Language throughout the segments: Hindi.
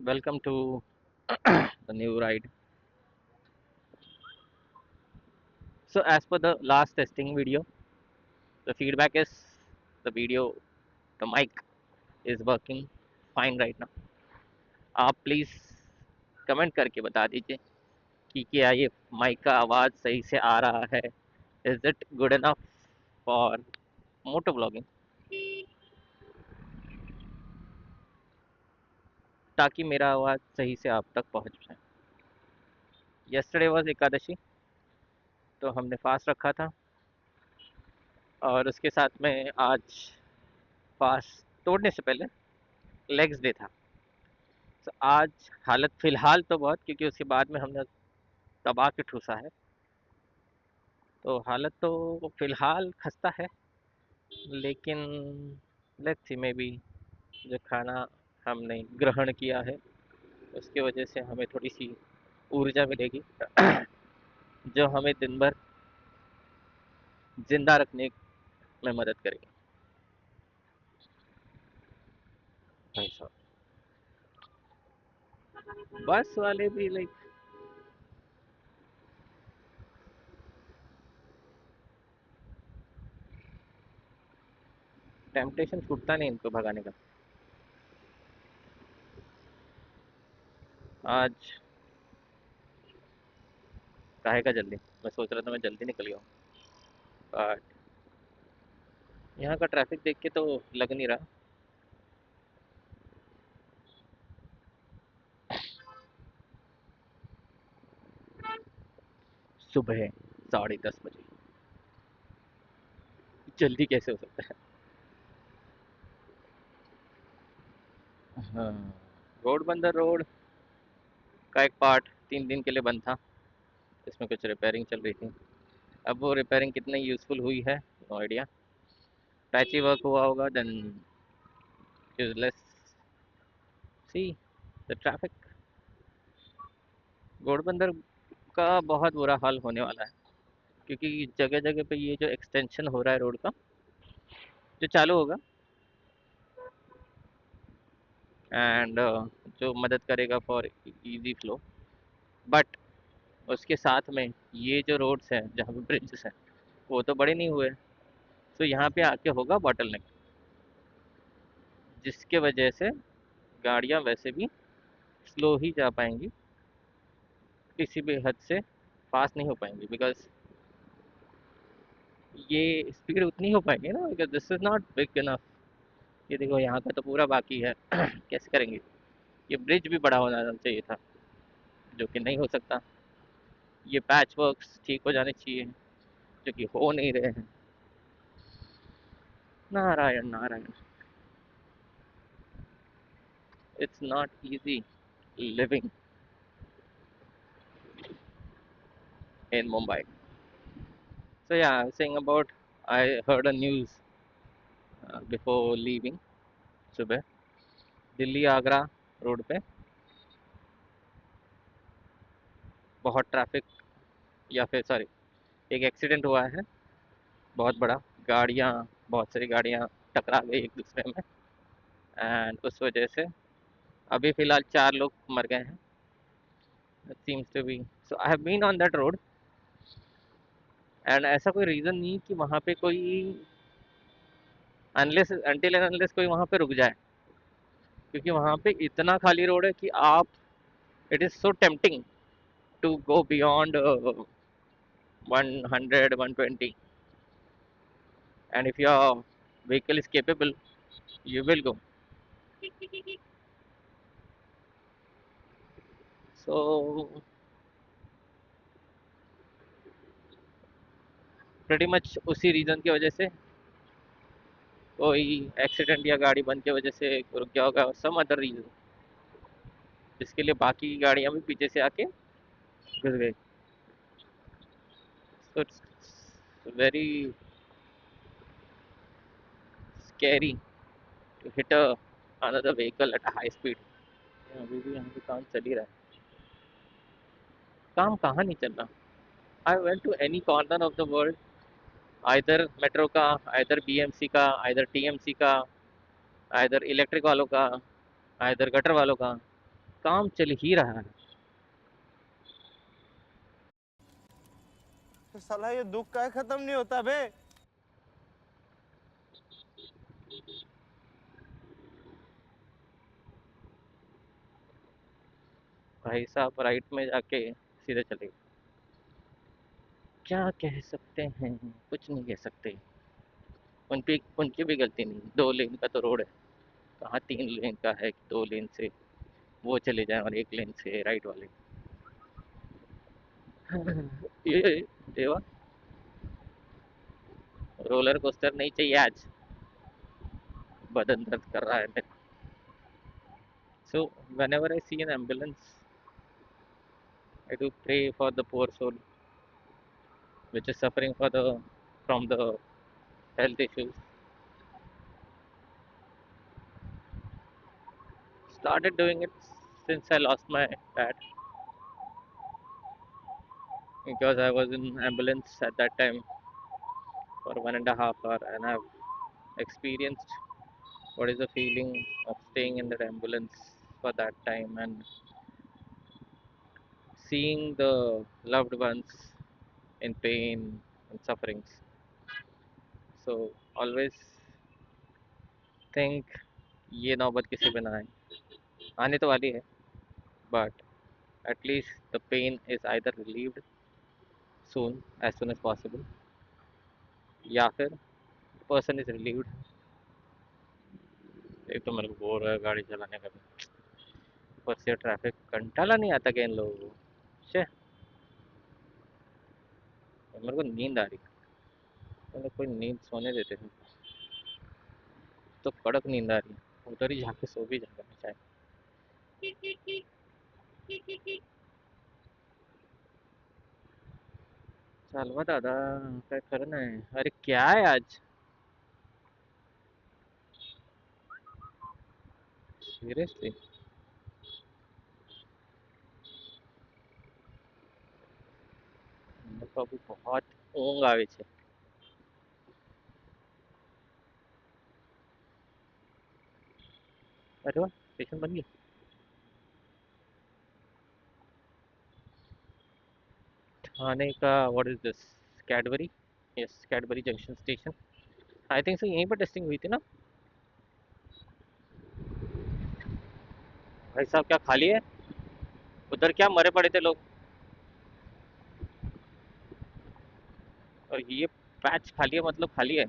Welcome to the new ride. So, as per the last testing video, the feedback is the video, the mic is working fine right now. आप प्लीज़ कमेंट करके बता दीजिए कि क्या ये माइक का आवाज़ सही से आ रहा है. Is it good enough for moto blogging, ताकि मेरा आवाज़ सही से आप तक पहुंच जाए. यस्टरडे वाज एकादशी, तो हमने फास्ट रखा था और उसके साथ में आज फास्ट तोड़ने से पहले लेग्स डे था. तो आज हालत फ़िलहाल तो बहुत, क्योंकि उसके बाद में हमने दबा के ठूसा है, तो हालत तो फ़िलहाल खस्ता है. लेकिन लेट्स सी, मे बी जो खाना हमने ग्रहण किया है उसकी वजह से हमें थोड़ी सी ऊर्जा मिलेगी जो हमें दिन भर जिंदा रखने में मदद करेगी. भाई साहब, बस वाले भी लाइक टेम्पटेशन छूटता नहीं इनको भगाने का. आज काहे का जल्दी, मैं सोच रहा था मैं जल्दी निकल गया हूँ, बट यहाँ का ट्रैफिक देख के तो लग नहीं रहा. सुबह 10:30 बजे, जल्दी कैसे हो सकता है. हाँ, रोड बंदर रोड का एक पार्ट 3 दिन के लिए बंद था. इसमें कुछ रिपेयरिंग चल रही थी. अब वो रिपेयरिंग कितनी यूज़फुल हुई है, नो आइडिया. पैची वर्क हुआ होगा, then useless. See the traffic. Ghodbunder का बहुत बुरा हाल होने वाला है, क्योंकि जगह जगह पे ये जो एक्सटेंशन हो रहा है रोड का, जो चालू होगा एंड जो मदद करेगा फॉर इजी फ्लो. बट उसके साथ में ये जो रोड्स हैं जहाँ पे ब्रिजेस हैं, वो तो बड़े नहीं हुए. तो यहाँ पे आके होगा बॉटल नेक, जिसके वजह से गाड़ियाँ वैसे भी स्लो ही जा पाएंगी, किसी भी हद से फास्ट नहीं हो पाएंगी, बिकॉज ये स्पीड उतनी हो पाएगी ना, because this is not big enough. ये देखो यहाँ का तो पूरा बाकी है कैसे करेंगे. ये ब्रिज भी बड़ा होना चाहिए था, जो कि नहीं हो सकता. ये पैच वर्क्स ठीक हो जाने चाहिए, जो कि हो नहीं रहे हैं. Narayan Narayan. It's not easy living in Mumbai. So yeah, I was saying about, I heard a news before leaving सुबह. दिल्ली आगरा रोड पे बहुत ट्रैफिक, या फिर सॉरी, एक एक्सीडेंट हुआ है बहुत बड़ा. गाड़ियाँ, बहुत सारी गाड़ियाँ टकरा गई एक दूसरे में, एंड उस वजह से अभी फ़िलहाल 4 लोग मर गए हैं. It seems to be. So I have been on that road, and ऐसा कोई रीज़न नहीं कि वहाँ पे कोई, अनलेस अनटिल एंड अनलेस कोई वहाँ पे रुक जाए, क्योंकि वहाँ पे इतना खाली रोड है कि आप, it is so tempting to go beyond 100, 120, and if your vehicle is capable, you will go. So pretty much उसी रीज़न की वजह से कोई एक्सीडेंट या गाड़ी बंद की वजह से रुक गया होगा, सम अदर रीज़न, जिसके लिए बाकी की गाड़ियाँ भी पीछे से आके घुस गई. So it's very scary to hit another vehicle at a high speed. अभी भी यहाँ पे काम चल ही रहा है. काम कहाँ नहीं चल रहा. I went to any corner of the world, either metro का, आइदर बीएमसी का, आइदर टीएमसी का, आइदर इलेक्ट्रिक वालों का, आइदर गटर वालों का, काम चल ही रहा है। तो साला ये दुख का खत्म नहीं होता बे। भाई साहब राइट में जाके सीधे चले गए। क्या कह सकते हैं, कुछ नहीं कह सकते। उनकी भी गलती नहीं, 2 लेन का तो रोड है। कहाँ 3 लेन का है कि 2 लेन से वो चले जाएं और 1 लेन से राइट वाले। ये देवा, रोलर कोस्टर नहीं चाहिए आज, बदन दर्द कर रहा है मेरा। सो whenever I see an ambulance, I do pray for the poor soul which is suffering from the health issues. Started doing it since I lost my dad, because I was in ambulance at that time for 1.5 hours, and I've experienced what is the feeling of staying in that ambulance for that time and seeing the loved ones in pain and sufferings. So always think ये नौबत किसी पे ना आए। आने तो वाली है, but at least the pain is either relieved soon, as soon as possible, या फिर person is relieved। एक तो मेरे को बोर है गाड़ी चलाने का भी, ऊपर से ट्रैफिक, कंटाला नहीं आता क्या इन लोगों को। छे, मेरे को नींद आ रही, मतलब कोई नींद सोने देते थे तो कड़क नींद आ रही है, उधर ही जाके सो भी जाएगा चाहे। चालवा दादा, काय खरं नाही। अरे क्या है आज, सीरियसली। मेरे को अभी बहुत ऊँग आवे છે। अरे वाह, स्टेशन बन गई। ठाणे का what is this, Cadbury, yes Cadbury junction station. I think so यहीं पर टेस्टिंग हुई थी ना। भाई साहब क्या खाली है, उधर क्या मरे पड़े थे लोग, और ये पैच खाली है मतलब खाली है।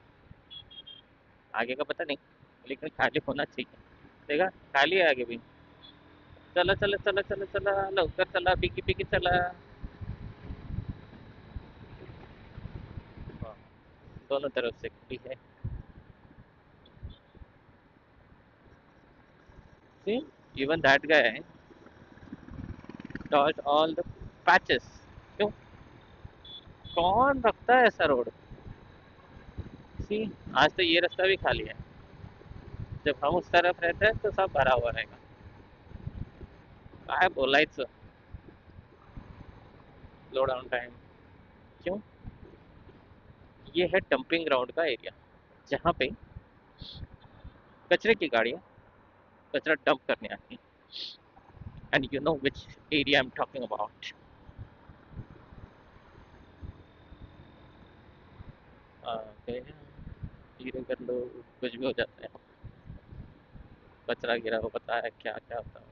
आगे का पता नहीं, लेकिन खाली होना चाहिए। देखा, खाली है आगे भी। चला चला चला चला चला, लवकर चला, पिकी पिकी चला। हाँ, दोनों तरफ से खुली है। See, even that guy dodged all the patches। क्यों, कौन रखता है ऐसा रोड। सी, आज तो ये रास्ता भी खाली है, जब हम उस तरफ रहते हैं तो सब भरा हुआ रहेगा। काय बोलायचं, स्लो डाउन टाइम। क्यों, ये है डंपिंग ग्राउंड का एरिया, जहाँ पे कचरे की गाड़ियाँ कचरा डंप करने आती हैं। And you know which area I am talking about. धीरे कर लो, कुछ भी हो जाता है। कचरा गिरा हो, पता है क्या क्या होता है।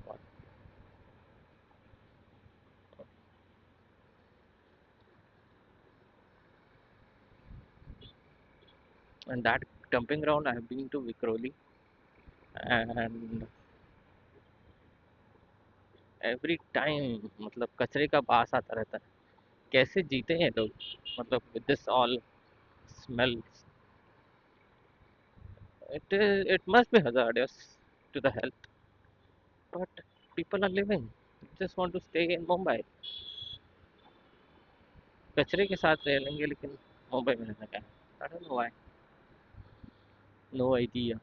And that dumping ground I have been to Vikhroli, and every time मतलब कचरे का बास आता रहता है। कैसे जीते हैं लोग, मतलब with this all smells, it must be hazardous to the health, but people are living, just want to stay in Mumbai। कचरे के साथ रह लेंगे लेकिन मुंबई में रहना क्या है। I don't know why, no idea।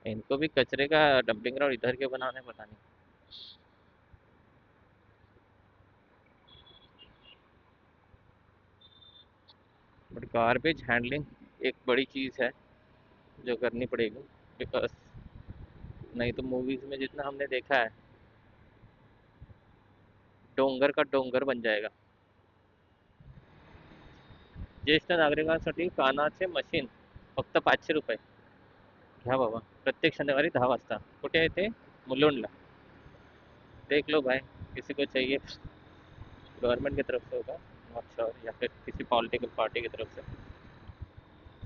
इनको भी कचरे का डंपिंग ग्राउंड इधर के बनाने, पता नहीं। बट गार्बेज हैंडलिंग एक बड़ी चीज़ है जो करनी पड़ेगी, बिकॉज नहीं तो मूवीज में जितना हमने देखा है, डोंगर का डोंगर बन जाएगा. ज्येष्ठ नागरिकांसाठी कानाचे मशीन फक्त 500 रुपये. घ्या बाबा, प्रत्येक शनिवारी 10 वाजता. कुठे आहे ते? मुलुंडला. देख लो भाई, किसी को चाहिए. गवर्नमेंट की तरफ से होगा, नॉट श्योर, या फिर किसी पॉलिटिकल पार्टी की तरफ से.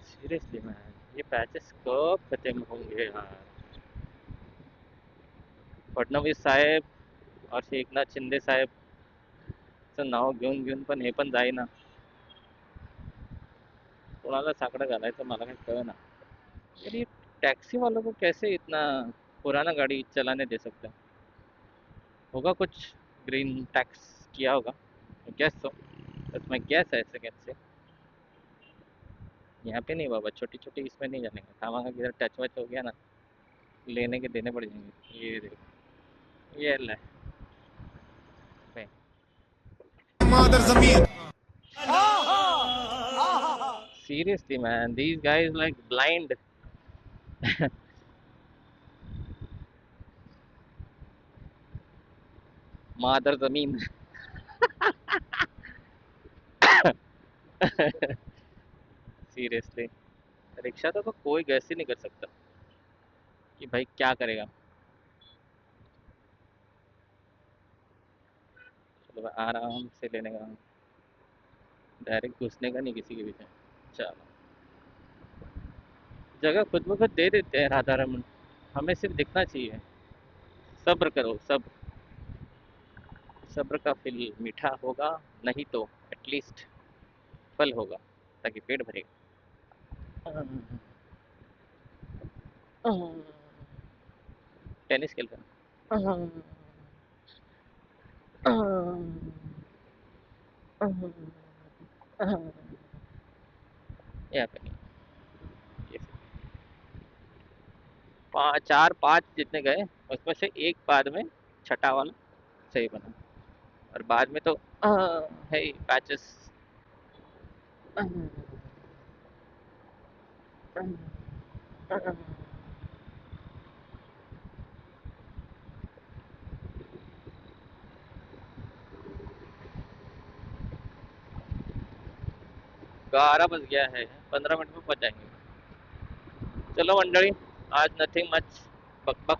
सीरियसली मैन, ये पैचेस कब खत्म होंगे यार? फडणवीस साहेब और एकनाथ शिंदे साहेब नाव घेऊन घेऊन पण हे पण जाईना. कोणाला साकडं घालायचं मला काही कळेना. यार ये टैक्सी वालों को कैसे इतना पुराना गाड़ी चलाने दे सकते हैं? होगा कुछ ग्रीन टैक्स किया होगा. गैस तो बस मैं गैस है सेकेंड से. यहाँ पे नहीं बाबा, छोटी छोटी इसमें नहीं जानेंगे. खामा का किधर टच वच हो गया ना, लेने के देने पड़ जाएंगे. ये देखो, ये ले. मादर जमीन seriously man, these guys like blind. मादर जमीन. सीरियसली, रिक्शा तो कोई गैस ही नहीं कर सकता कि भाई क्या करेगा. चलो भाई, आराम से लेने का, डायरेक्ट घुसने का नहीं किसी के पीछे. चलो, जगह खुद ब खुद दे देते हैं राधा रमन. हमें सिर्फ दिखना चाहिए. सब्र करो, सब्र. सब्र का फल मीठा होगा, नहीं तो एटलीस्ट फल होगा, ताकि पेट भरेगा. टेनिस खेल रहा हूँ. यहाँ पे नहीं. ये चार पांच जितने गए, उसमें से एक बाद में छठा वाला सही बना. और बाद में तो है पैचेस. ग्यारह बज गया है, 15 मिनट में पहुंच जाएंगे. चलो मंडळी, आज नथिंग मच, बक बक.